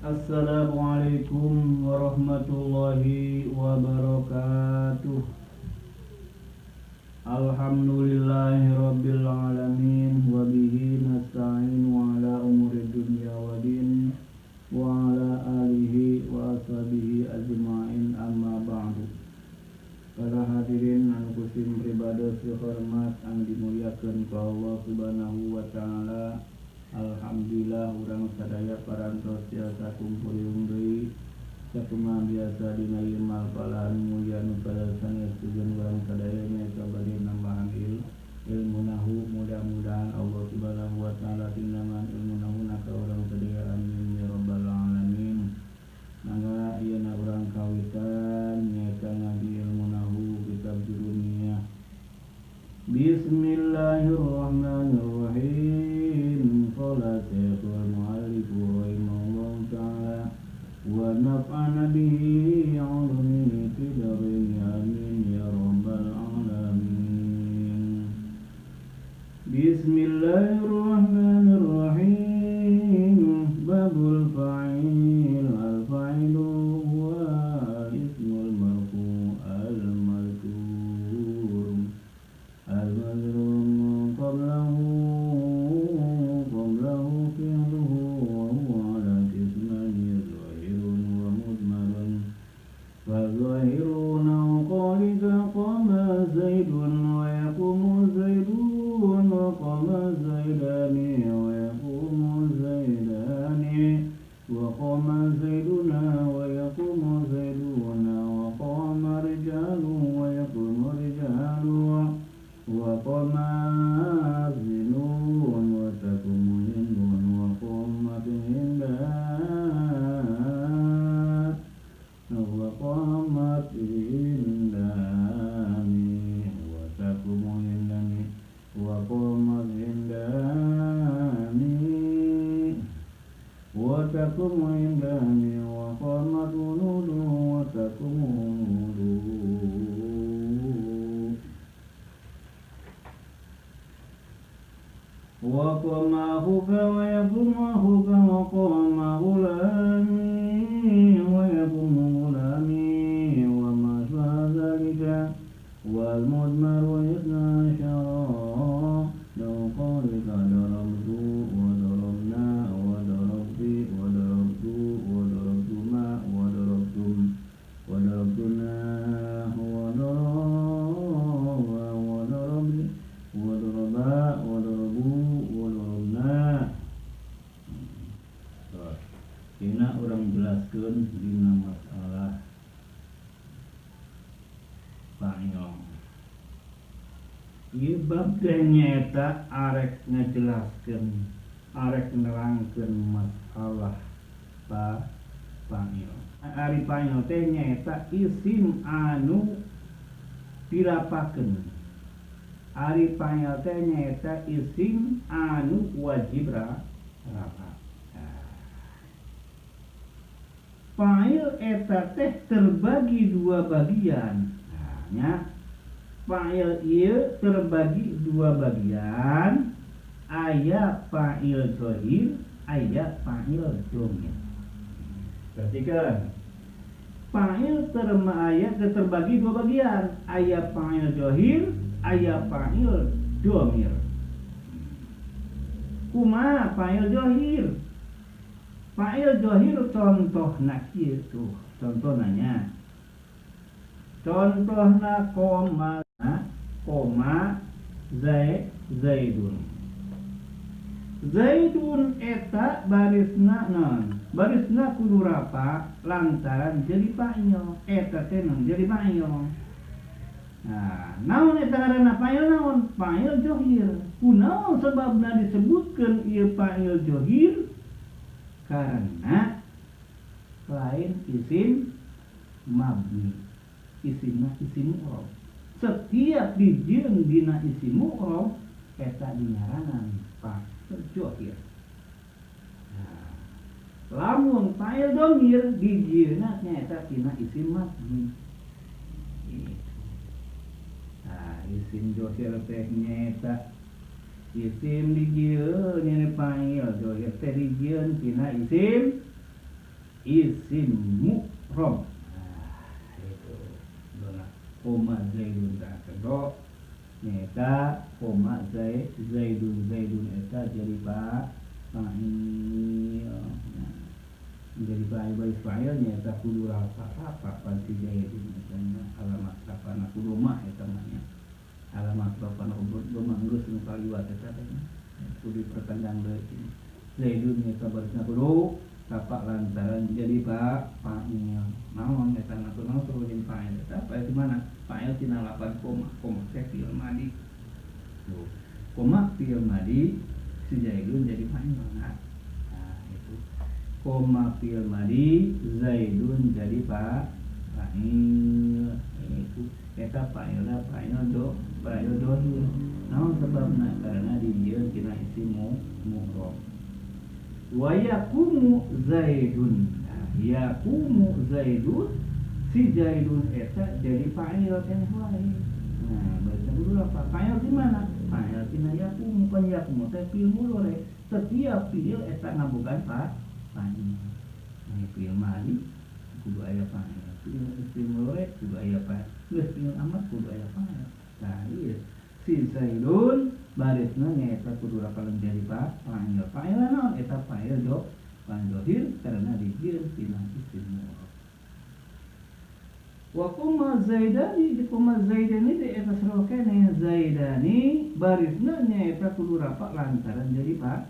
Assalamualaikum warahmatullahi wabarakatuh. Alhamdulillahirabbil alamin wa bihi nasta'inu ala umuri dunya waddin wa ala alihi wa ashabihi ajma'in amma ba'du. Para hadirin anu kusim pribadi hormat anu dimuliakeun ku Allah Subhanahu wa taala. Alhamdulillah urang sadaya parantos tiasa kumpul deui sakumaha biasa dina ieu mal palaan mulia nu sanes tujuan urang sadaya nyaeta bade nambahan ilmu nahu. Mudah-mudahan Allah Subhanahu wa taala tindaman ilmu nahu ka urang sadaya, amin ya rabbal alamin. Mangga ayeuna urang kawitan nyaeta ngaji ilmu nahu kitab Jurumiyah. Bismillahirrahmanirrahim. Qala Syekhul Mu'allif rahimahullahu ta'ala wa naf'ana bihi ulumihi fid dharain amin ya rabbal alamin. Bismillahirrahmanirrahim. Babul fa'il al-fa'ilu wa ismul marfu al-mazkur al-mazrum qablahu فالظاهرون قالك قام زيد ويقوم زيدون وقام زيدان ويقوم زيدان وقام زيدنا ويقوم زيدون وقام رجال ويقوم رجال وقام زنون وتقوم هند وقامت هندات وقامت هنداني وتقوم هنداني وقامت هنداني وتقوم هنداني وقامت هنود وتقوم هنود. وقام أخوك ويقوم أخوك وقام غلامي ويقوم غلامي وما شابه ذلك والمضمر اثنا عشر. لو قولك ضربت وضربنا وضربت وضربت وضربتما وضربتم وضربتنا وضربا وضربوا وضربنا. Dina urang jelaskeun dina masalah fa'il. Ieu bab teh nyaeta arek ngajelaskeun, arek nerangkeun masalah fa'il. Ari fa'il teh nyaeta isim anu dirapakeun. Ari fa'il teh nyaeta isim anu wajib rafa. Fa'il eta teh terbagi dua bagian. Nah, fa'il ieu terbagi dua bagian. Aya fa'il zahir, aya fa'il dhamir. Perhatikan. Fa'il terbagi dua bagian. Aya fa'il zahir, aya fa'il dhamir. Kumaha fa'il zahir? Fa'il zahir contohna kitu. Contohnya koma zaidun. Zaidun eta barisna non. Barisna kudu rafa lantaran jadi fa'il. Eta teh non jadi fa'il. Nah, naon eta ngaranna fa'il naon? Fa'il zahir. Kunaon sababna disebutkeun ieu fa'il zahir? Karena lain isim mabni, isimna isim mu'rab. Setiap dijieun dina isim mu'rab eta dinaranan fa'il zahir. Nah, lamun fa'il dhamir dijieunna nyaeta tina isim mabni. Nah, isim zahir teh nyaeta isim dijieun nya fa'il zahir teh dijieun tina isim isim mu'rab. Itu dona koma zaidun ta kedok nyata koma zaidun eta jadi fa'il. Jadi fa'il nyata kudu apa panti zaidun misalnya alamat sapana kudu mah eta namanya alamat sapana ubud domah geus nu kaliwat eta teh kudu perkandang deui zaidun nyata barisna kudu tapak lantaran jadi fa'il. Naon eta naon suruh jadi fa'il eta fa'il di mana fa'il tina lapan koma teh fi'il madi tuh koma fi'il madi si zaidun jadi fa'il. Nah itu koma fi'il madi zaidun jadi fa'il. Itu eta fa'il dohir. Naon sebabna karena dijieun tina isim mu'rab. Wa yaqumu zaidun. Yaqumu zaidun si zaidun eta jadi fa'il kan wae. Nah baca dulu apa fa'il di mana fa'il tina yaqumu pan yaqumu teh fi'il mudhari setiap fi'il eta ngabogan fa'il. Nah fi'il madi kudu aya fa'il fi'il mudhari kudu aya fa'il geus fi'il amr kudu aya fa'il. Nah ieu si zaidun barisna nyaeta kudu lapan jadi fa'il. Fa'il naon eta fa'il dohir karena dijieun tina isim mu'rab. Wa koma zaidani di eta sarua keneh zaidani barisna nyaeta kudu rapat lantaran jadi fa'il.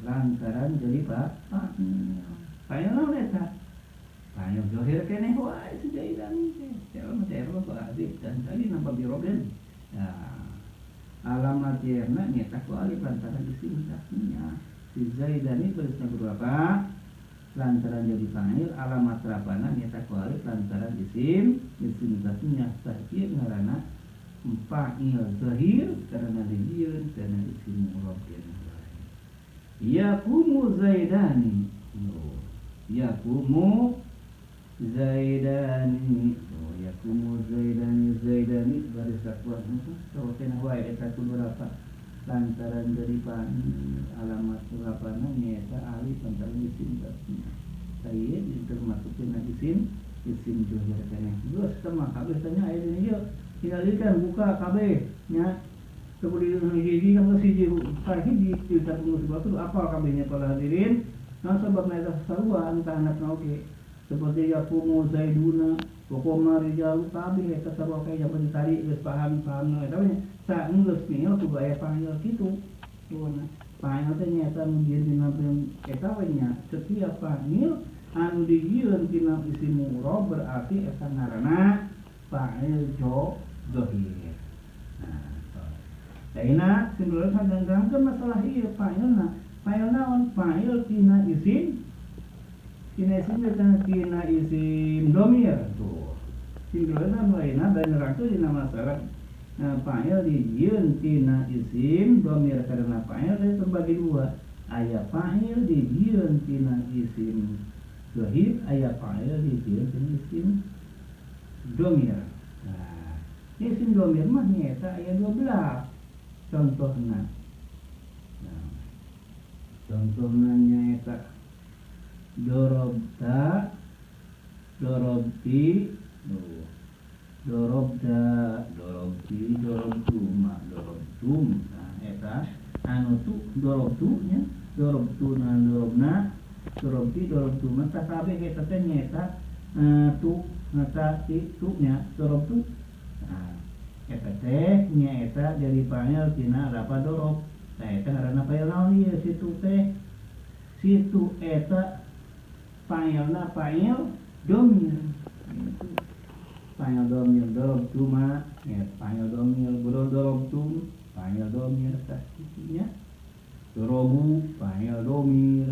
Lantaran jadi fa'il. Fa'il naon eta? Fa'il dohir keneh wae si zaidani teh. Cara alif dan tadi nampak birobin. Ya, alamat yerna nyetak alif lantaran isim tasniah. Si zaidani barisna kudu apa? Lantaran jadi fa'il. Alamat rapana nyetak alif lantaran isim tasniah. Sakieu ngaranna fa'il zahir karena dijieun kana isim mu'rab. Yaqumu zaidani. Yaqumu zaidani. Yaqumu zaidani baris kuat so kenah wae eta kudu rapat lantaran dari fa'il. Alamat rapana nyaeta alif lantaran isim tasniah. Saeuy termasukkeun isim dohir keneh. Geus tema kabeh tanya aya di dieu. Tinggalikan buka kabeh nya. Kemudian hiji kan siji hiji kita tunggu sesuatu apa kabehnya para hadirin. Nah sebabna eta sarua antara anak oge seperti yaqumu zaiduna wa qoma rijalu kabeh eta sarua kaya jaman tadi geus paham eta nya saenggeus fi'il kudu aya fa'il kitu. Tuh fa'il teh nyaeta nu dijieun dina eta we nya setiap fa'il anu dijieun dina isim mu'rab berarti eta ngaranna fa'il dohir. Ayeuna simbolna sadangkeun masalah ieu fa'ilna. Fa'il naon? Fa'il tina isim tina isim dhamir. Tuh. Simbolna ayeuna da nerangkeun dina masalah fa'il dijieun tina isim dhamir karena fa'il teh terbagi dua. Aya fa'il dijieun tina isim dhahir, aya fa'il dijieun tina isim dhamir. Nah, isim dhamir mah nyaeta aya 12. Contohna nyaeta dorobta, dorobti, dorobda, dorobti, dorobtuma, dorobtum. Nah eta anu tu dorobtu nya, dorobtuna, dorobna, dorobti, dorobtuma tah kabeh eta teh nyaeta tu ngata tu nya dorobtu. Nah eta teh nyaeta jadi fa'il tina lafaz dorob. Tah eta ngaranna fa'il naon ieu situ teh? Situ eta fa'ilna fa'il dhamir. Fa'il dhamir dorobtu ma ya fa'il dhamir dorobtum fa'il dhamir tah kitu nya. Dorobu fa'il dhamir.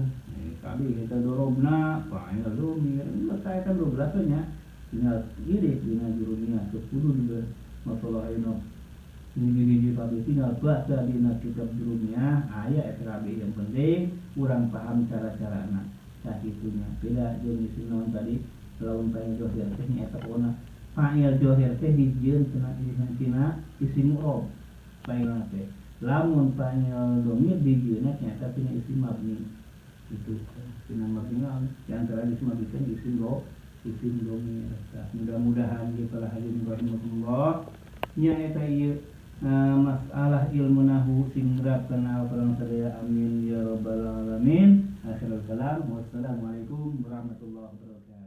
Kabeh eta dorobna fa'il dhamir. Maka eta 12 nya tinggal ieu dina jurunya kudu masalah ino hiji kabeh tinggal baca dina kitab jurumnya aya eta kabeh yang penting kurang paham cara-carana sakitunya beda jeung isim naon tadi lamun fa'il dohir teh nyaeta pokona fa'il dohir teh dijieun tina isim mu'rab fa'ilna teh lamun fa'il dhamir dijieunna nyaeta tina isim mabni itu tina martinggal di antara disebutkan isim domir. Mudah-mudahan kita lah hadirin rahimakumullah nya eta ieu masalah ilmu nahu sing nerapkeun palang sadaya amin ya rabbal alamin. Akhirul kalam wassalamualaikum warahmatullahi wabarakatuh.